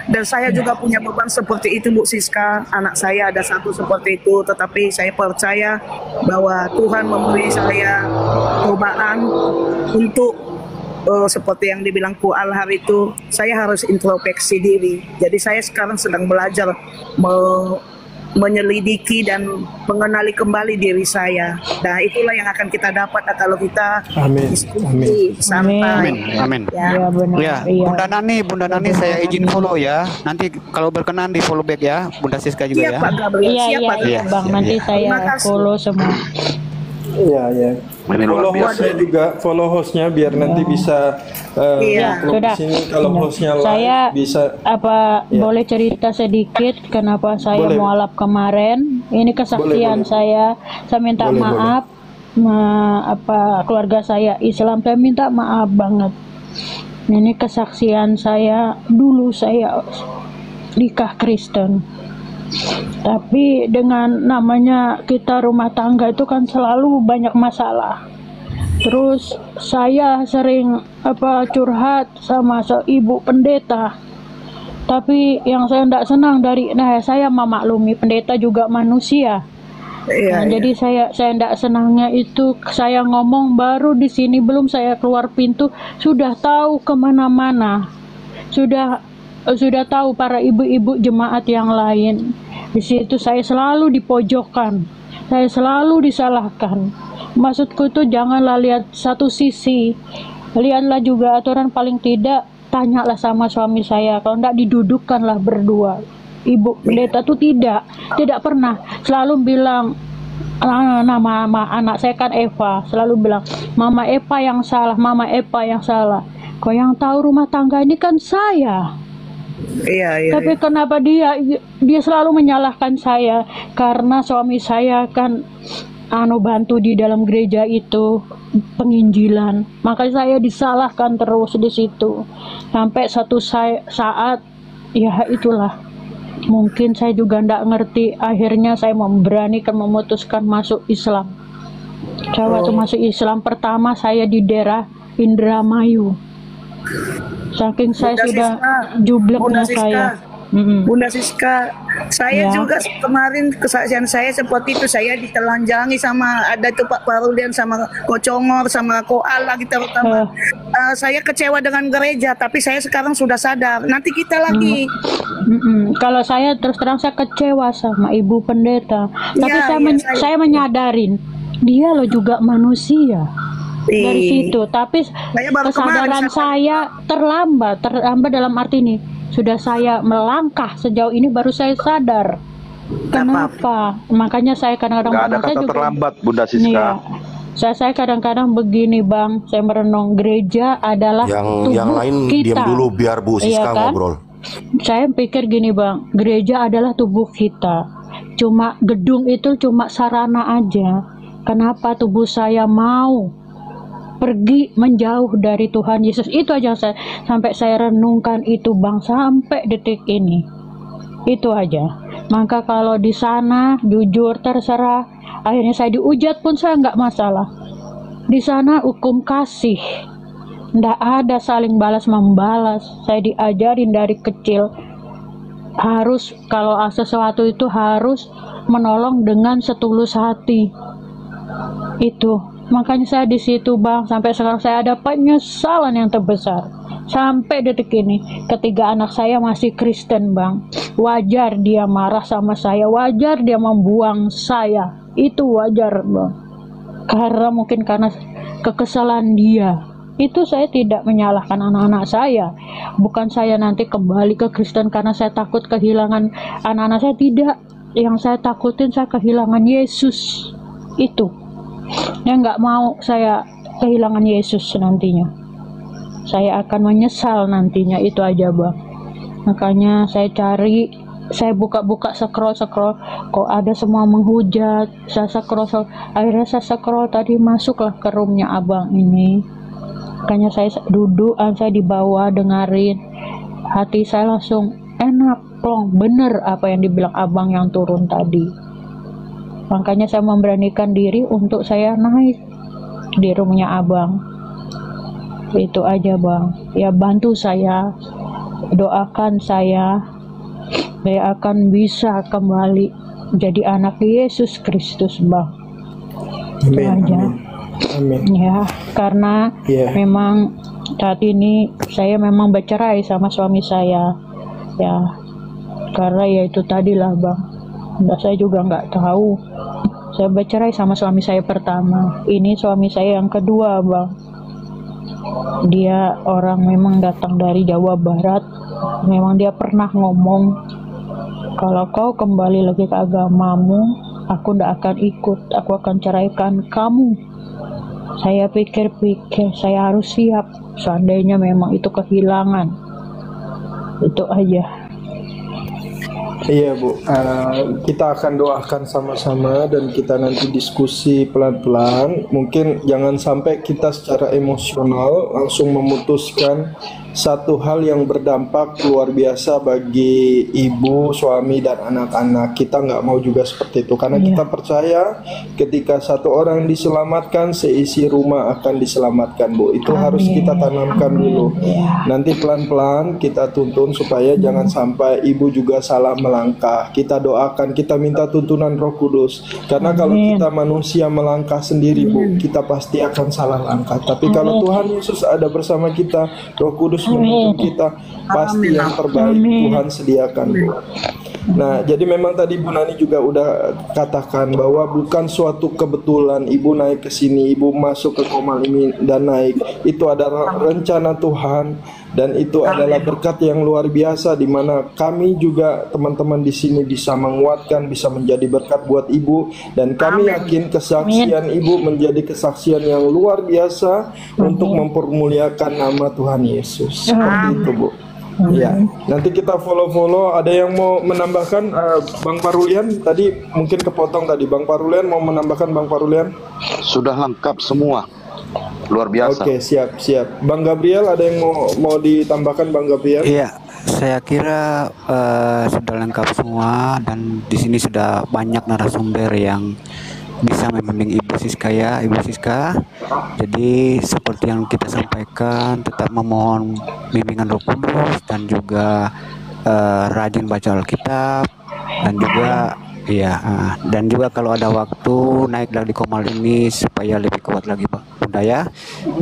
Dan saya juga punya beban seperti itu Bu Siska. Anak saya ada satu seperti itu, tetapi saya percaya bahwa Tuhan memberi saya cobaan untuk seperti yang dibilang Ku Alhar itu, saya harus introspeksi diri. Jadi saya sekarang sedang belajar menyelidiki dan mengenali kembali diri saya. Nah, itulah yang akan kita dapat kalau kita santai.
Amin.
Ya,
Bunda Nani, saya izin follow ya. Nanti kalau berkenan di follow back ya, Bunda Siska juga ya.
Pak Gabriel.
Iya, Bang. Nanti saya follow semua.
Iya. Follow hostnya biar nanti bisa
sudah.
sini kalau hostnya
Saya
bisa
boleh cerita sedikit kenapa saya
Boleh.
mualaf kemarin. Ini kesaksian saya minta maaf. Keluarga saya Islam, saya minta maaf banget. Ini kesaksian saya, dulu saya nikah Kristen. Tapi dengan namanya kita rumah tangga itu kan selalu banyak masalah. Terus saya sering curhat sama ibu pendeta. Tapi yang saya tidak senang saya memaklumi pendeta juga manusia. Jadi saya tidak senangnya itu, saya ngomong baru di sini belum saya keluar pintu sudah tahu kemana-mana. Sudah tahu para ibu-ibu jemaat yang lain. Di situ saya selalu dipojokkan, saya selalu disalahkan. Maksudku itu janganlah lihat satu sisi, lihatlah juga aturan, paling tidak tanyalah sama suami saya. Kalau tidak didudukkanlah berdua. Ibu pendeta itu tidak pernah, selalu bilang nama anak saya kan Eva, selalu bilang Mama Eva yang salah, Mama Eva yang salah. Kau yang tahu rumah tangga ini kan saya. Tapi kenapa dia selalu menyalahkan saya? Karena suami saya kan bantu di dalam gereja itu penginjilan, maka saya disalahkan terus di situ sampai satu saat ya itulah, mungkin saya juga tidak ngerti, akhirnya saya memberanikan memutuskan masuk Islam. Waktu masuk Islam pertama saya di daerah Indramayu. Saking saya sudah jubleknya saya.
Bunda Siska, saya juga kemarin kesaksian saya seperti itu, saya ditelanjangi sama ada itu Pak Parulian sama Kocongor sama Koala gitu terutama. Saya kecewa dengan gereja, tapi saya sekarang sudah sadar. Nanti kita lagi.
Kalau saya terus terang saya kecewa sama ibu pendeta, tapi saya menyadarin dia loh juga manusia. Dari situ, tapi kesadaran saya terlambat dalam arti ini, sudah saya melangkah sejauh ini baru saya sadar. Kenapa? Makanya saya kadang-kadang
nggak ada kata terlambat, Bunda Siska.
Saya kadang-kadang begini Bang, saya merenung, gereja adalah
yang lain
kita.
diam dulu biar Bu Siska ngobrol.
Saya pikir gini Bang, gereja adalah tubuh kita. Cuma gedung itu cuma sarana aja. Kenapa tubuh saya mau pergi menjauh dari Tuhan Yesus? Itu aja sampai saya renungkan itu Bang, sampai detik ini. Itu aja. Maka kalau di sana jujur terserah, akhirnya saya diujat pun saya nggak masalah. Di sana hukum kasih, nggak ada saling balas membalas. Saya diajarin dari kecil harus kalau sesuatu itu harus menolong dengan setulus hati. Itu makanya saya di situ Bang, sampai sekarang saya ada penyesalan yang terbesar sampai detik ini. Ketiga anak saya masih Kristen Bang, wajar dia marah sama saya, wajar dia membuang saya, itu wajar Bang. Karena mungkin karena kekesalan dia. Itu saya tidak menyalahkan anak-anak saya. Bukan saya nanti kembali ke Kristen karena saya takut kehilangan anak-anak saya, tidak. Yang saya takutin saya kehilangan Yesus. Itu. Ya nggak mau saya kehilangan Yesus nantinya. Saya akan menyesal nantinya, itu aja Bang. Makanya saya cari, saya buka-buka scroll, kok ada semua menghujat. Saya scroll, akhirnya saya scroll tadi, masuklah ke roomnya abang ini. Makanya saya duduk, saya di bawah dengerin, hati saya langsung enak, plong, bener apa yang dibilang abang yang turun tadi. Makanya saya memberanikan diri untuk saya naik di roomnya abang. Itu aja Bang, ya bantu saya, doakan saya akan bisa kembali jadi anak Yesus Kristus Bang. Itu aja.
Amin.
Ya, karena memang saat ini saya memang bercerai sama suami saya. Ya, karena ya itu tadilah Bang. Saya juga nggak tahu. Saya bercerai sama suami saya pertama. Ini suami saya yang kedua Bang. Dia orang memang datang dari Jawa Barat. Memang dia pernah ngomong, kalau kau kembali lagi ke agamamu, aku nggak akan ikut. Aku akan ceraikan kamu. Saya pikir-pikir saya harus siap seandainya memang itu kehilangan. Itu aja.
Iya Bu, kita akan doakan sama-sama dan kita nanti diskusi pelan-pelan. Mungkin jangan sampai kita secara emosional langsung memutuskan satu hal yang berdampak luar biasa bagi ibu, suami, dan anak-anak. Kita nggak mau juga seperti itu, karena kita percaya ketika satu orang diselamatkan, seisi rumah akan diselamatkan Bu. Itu harus kita tanamkan dulu. Nanti pelan-pelan kita tuntun supaya jangan sampai ibu juga salah melangkah. Kita doakan, kita minta tuntunan Roh Kudus. Karena kalau kita manusia melangkah sendiri Bu, kita pasti akan salah langkah. Tapi kalau Tuhan Yesus ada bersama kita, Roh Kudus menuntun kita, pasti yang terbaik Tuhan sediakan Bu. Nah, jadi memang tadi Bu Nani juga udah katakan bahwa bukan suatu kebetulan ibu naik ke sini, ibu masuk ke Komal ini dan naik. Itu adalah rencana Tuhan dan itu adalah berkat yang luar biasa, di mana kami juga teman-teman di sini bisa menguatkan, bisa menjadi berkat buat ibu, dan kami yakin kesaksian ibu menjadi kesaksian yang luar biasa untuk mempermuliakan nama Tuhan Yesus. Seperti itu Bu. Ya, nanti kita follow-follow. Ada yang mau menambahkan, Bang Parulian? Tadi mungkin kepotong tadi. Bang Parulian mau menambahkan, Bang Parulian?
Sudah lengkap semua, luar biasa.
Oke, siap. Bang Gabriel, ada yang mau ditambahkan, Bang Gabriel?
Iya, saya kira sudah lengkap semua, dan di sini sudah banyak narasumber yang bisa membimbing Ibu Siska ya, Ibu Siska. Jadi seperti yang kita sampaikan, tetap memohon bimbingan Roh Kudus dan juga rajin baca Alkitab, dan juga dan juga kalau ada waktu naiklah di Komal ini supaya lebih kuat lagi Bunda ya.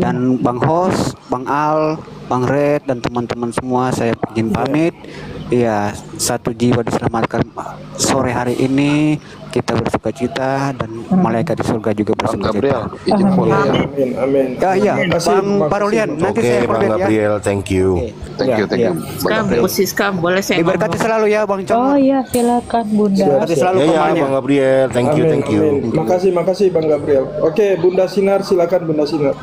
Dan Bang Hos, Bang Al, Bang Red, dan teman-teman semua, saya izin pamit. Iya, satu jiwa diselamatkan sore hari ini. Kita bersukacita dan malaikat di surga juga bersukacita.
Amin.
Ya, Bang Parulian. Nanti saya
Bang Gabriel, thank you.
Thank you.
Bu Siska, boleh saya
diberkati selalu ya Bang Cong.
Oh iya, silakan Bunda.
Diberkati selalu Komalnya.
Bang Gabriel, thank you.
Makasih Bang Gabriel. Oke, Bunda Sinar, silakan Bunda Sinar.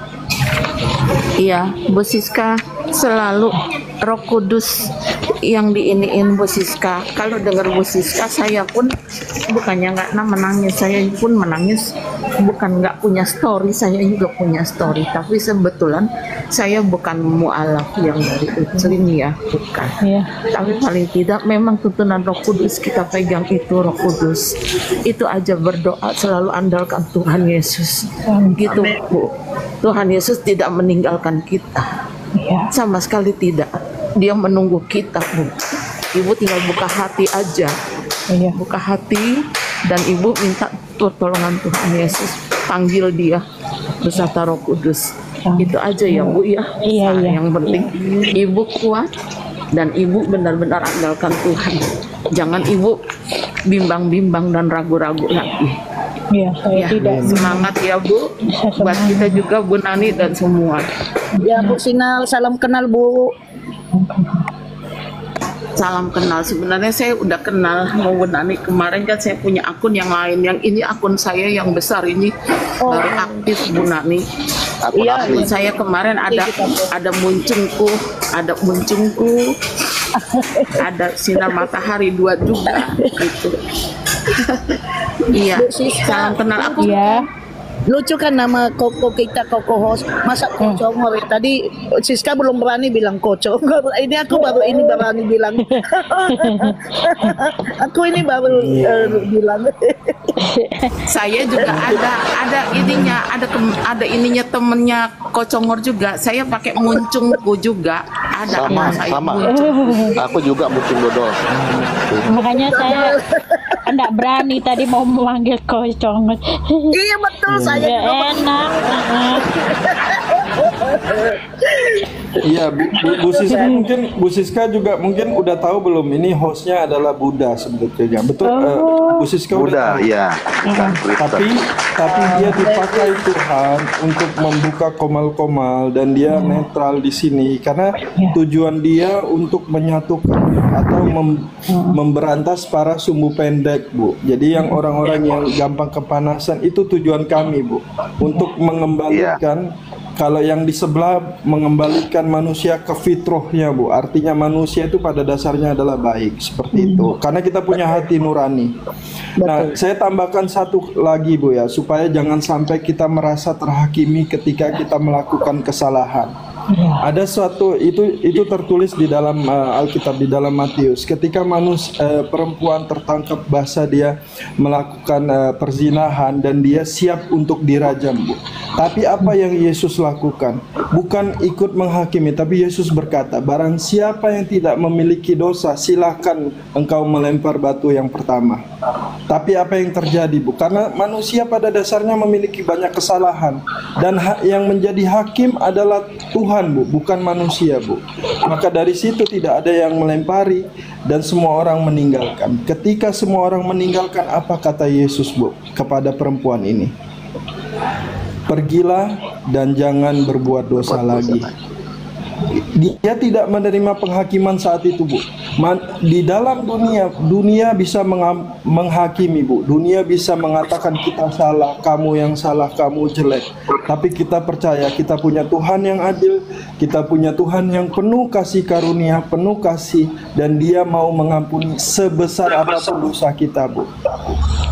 Iya, Bu Siska, selalu Roh Kudus yang diiniin Bu Siska. Kalau dengar Bu Siska, saya pun bukannya nggak menangis, saya pun menangis. Bukan nggak punya story, saya juga punya story. Tapi sebetulnya saya bukan mualaf yang dari Muslim ya, bukan. Tapi paling tidak memang tuntunan Roh Kudus kita pegang itu, Roh Kudus. Itu aja, berdoa, selalu andalkan Tuhan Yesus. Gitu Bu. Tuhan Yesus tidak meninggalkan kita. Sama sekali tidak. Dia menunggu kita Bu. Ibu tinggal buka hati aja. Buka hati dan Ibu minta pertolongan Tuhan Yesus. Panggil dia beserta Roh Kudus. Itu aja ya Bu ya. Yang penting Ibu kuat dan Ibu benar-benar andalkan Tuhan. Jangan Ibu bimbang-bimbang dan ragu-ragu lagi.
Ya, saya
Ya,
tidak
semangat ya Bu, buat kita juga Bu Nani dan semua.
Ya Bu Sinal, salam kenal Bu.
Salam kenal. Sebenarnya saya udah kenal mau Bu Nani. Kemarin kan saya punya akun yang lain. Yang ini akun saya yang besar ini baru aktif Bu Nani.
Iya,
Akun saya kemarin ada muncungku, ada sinar matahari 2 juga gitu. Iya,
Bu Siska,
salam kenal aku.
ya.
lucu kan nama koko kita, koko host, masa kocongor ya? Tadi Siska belum berani bilang kocongor, ini aku baru ini berani bilang. Aku ini baru bilang.
Saya juga ada ininya temennya kocongor juga. Saya pakai muncungku juga. Ada
Sama,
saya
sama.
muncung.
Aku juga muncung dodol.
Makanya saya enggak berani tadi mau memanggil kocong.
Iya betul, saya
Ya
juga
enak.
Iya, Bu Siska mungkin Bu Siska juga mungkin udah tahu belum ini hostnya adalah Buddha sebetulnya. Betul, Bu Siska udah tahu.
Iya.
Tapi dia dipakai Tuhan untuk membuka komal-komal dan dia netral di sini karena tujuan dia untuk menyatukan atau memberantas para sumbu pendek, Bu. Jadi yang orang-orang yang gampang kepanasan itu tujuan kami, Bu, untuk mengembalikan kalau yang di sebelah mengembalikan manusia ke fitrahnya, Bu. Artinya manusia itu pada dasarnya adalah baik, seperti itu. Karena kita punya hati nurani. Nah, saya tambahkan satu lagi, Bu, ya, supaya jangan sampai kita merasa terhakimi ketika kita melakukan kesalahan. Ada suatu itu tertulis di dalam Alkitab, di dalam Matius. Ketika perempuan tertangkap basah, dia melakukan perzinahan dan dia siap untuk dirajam, Bu. Tapi apa yang Yesus lakukan? Bukan ikut menghakimi, tapi Yesus berkata, barang siapa yang tidak memiliki dosa, silakan engkau melempar batu yang pertama. Tapi apa yang terjadi, Bu? Karena manusia pada dasarnya memiliki banyak kesalahan dan yang menjadi hakim adalah Tuhan, Bu, bukan manusia, Bu. Maka dari situ tidak ada yang melempari dan semua orang meninggalkan. Ketika semua orang meninggalkan, apa kata Yesus, Bu, kepada perempuan ini? Pergilah dan jangan berbuat dosa lagi. Dia tidak menerima penghakiman saat itu, Bu. Di dalam dunia bisa menghakimi, Bu. Dunia bisa mengatakan kita salah, kamu yang salah, kamu jelek. Tapi kita percaya kita punya Tuhan yang adil, kita punya Tuhan yang penuh kasih karunia, penuh kasih, dan Dia mau mengampuni sebesar apapun dosa kita, Bu.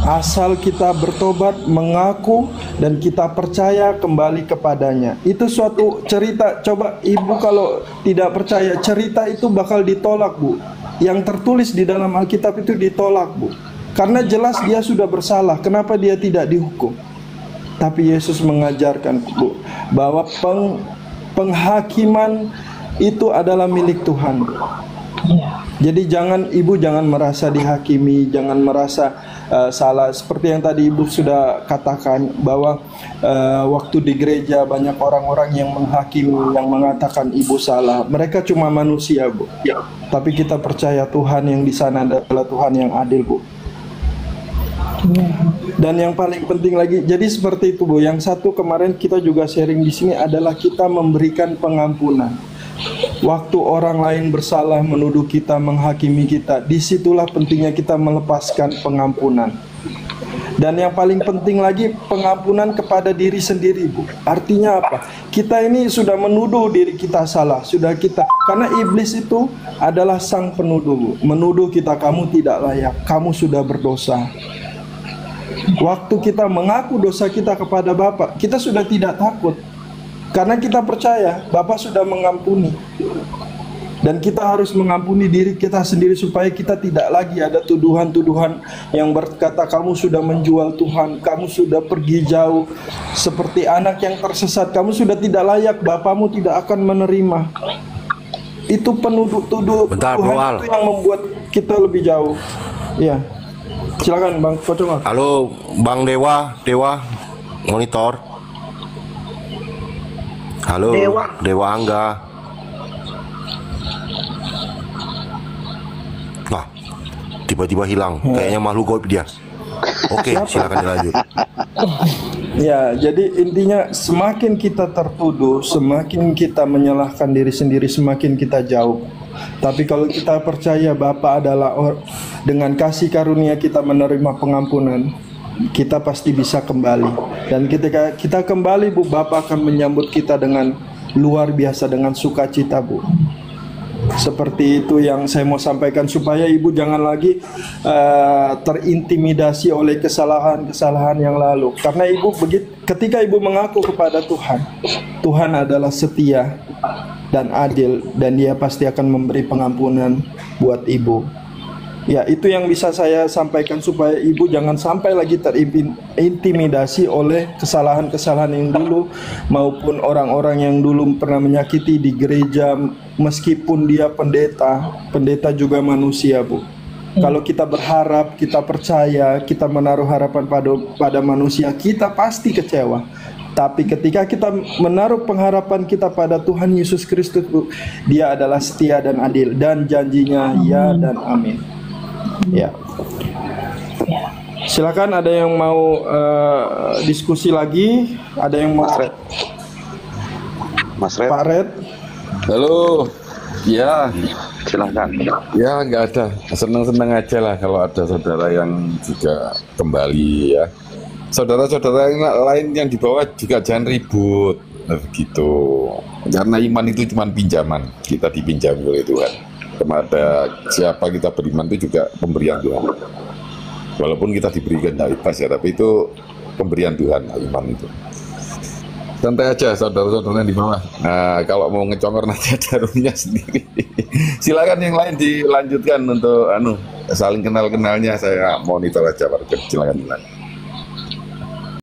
Asal kita bertobat, mengaku, dan kita percaya kembali kepadanya. Itu suatu cerita. Coba Ibu kalau tidak percaya, cerita itu bakal ditolak, Bu. Yang tertulis di dalam Alkitab itu ditolak, Bu. Karena jelas dia sudah bersalah. Kenapa dia tidak dihukum? Tapi Yesus mengajarkan, Bu, bahwa penghakiman itu adalah milik Tuhan, Bu. Jadi Ibu jangan merasa dihakimi, jangan merasa salah. Seperti yang tadi Ibu sudah katakan bahwa waktu di gereja banyak orang-orang yang menghakimi, yang mengatakan Ibu salah. Mereka cuma manusia, Bu. Tapi kita percaya Tuhan yang di sana adalah Tuhan yang adil, Bu. Dan yang paling penting lagi, jadi seperti itu, Bu. Yang satu kemarin kita juga sharing di sini adalah kita memberikan pengampunan. Waktu orang lain bersalah, menuduh kita, menghakimi kita, disitulah pentingnya kita melepaskan pengampunan. Dan yang paling penting lagi, pengampunan kepada diri sendiri, Bu. Artinya apa? Kita ini sudah menuduh diri kita salah, karena iblis itu adalah sang penuduh, Bu. Menuduh kita, kamu tidak layak, kamu sudah berdosa. Waktu kita mengaku dosa kita kepada Bapa, kita sudah tidak takut. Karena kita percaya Bapa sudah mengampuni. Dan kita harus mengampuni diri kita sendiri supaya kita tidak lagi ada tuduhan-tuduhan yang berkata kamu sudah menjual Tuhan, kamu sudah pergi jauh seperti anak yang tersesat, kamu sudah tidak layak, Bapamu tidak akan menerima. Itu tuduh Tuhan itu yang membuat kita lebih jauh. Ya. Silakan Bang Kocong.
Halo Bang Dewa monitor. Halo, Dewa Angga. Nah, tiba-tiba hilang. Kayaknya makhluk gaib dia.
Oke, silakan dilanjut.
Ya, jadi intinya semakin kita tertuduh, semakin kita menyalahkan diri sendiri, semakin kita jauh. Tapi kalau kita percaya Bapa adalah dengan kasih karunia kita menerima pengampunan, kita pasti bisa kembali. Dan ketika kita kembali, Bu, Bapa akan menyambut kita dengan luar biasa, dengan sukacita, Bu. Seperti itu yang saya mau sampaikan, supaya ibu jangan lagi terintimidasi oleh kesalahan-kesalahan yang lalu. Karena ibu ketika ibu mengaku kepada Tuhan, Tuhan adalah setia dan adil, dan Dia pasti akan memberi pengampunan buat ibu. Ya, itu yang bisa saya sampaikan, supaya ibu jangan sampai lagi terintimidasi oleh kesalahan-kesalahan yang dulu, maupun orang-orang yang dulu pernah menyakiti di gereja. Meskipun dia pendeta juga manusia, Bu. Kalau kita berharap, kita percaya, kita menaruh harapan pada manusia, kita pasti kecewa. Tapi ketika kita menaruh pengharapan kita pada Tuhan Yesus Kristus, Bu, Dia adalah setia dan adil, dan janjinya ya dan amin. Ya. Silakan, ada yang mau diskusi lagi? Ada yang mau?
Mas Red.
Pak Red.
Halo. Ya.
Silahkan.
Ya, nggak ada. Senang-senang aja lah kalau ada saudara yang juga kembali ya. Saudara-saudara yang lain yang di bawah juga jangan ribut begitu. Karena iman itu cuma pinjaman. Kita dipinjami oleh Tuhan. Kepada siapa kita beriman itu juga pemberian Tuhan. Walaupun kita diberikan bebas ya, tapi itu pemberian Tuhan, iman itu. Santai aja saudara-saudara yang di bawah. Nah, kalau mau ngecongor nanti ada roomnya sendiri. Silakan yang lain dilanjutkan untuk saling kenal-kenalnya. Saya monitor aja, Pak. Silakan.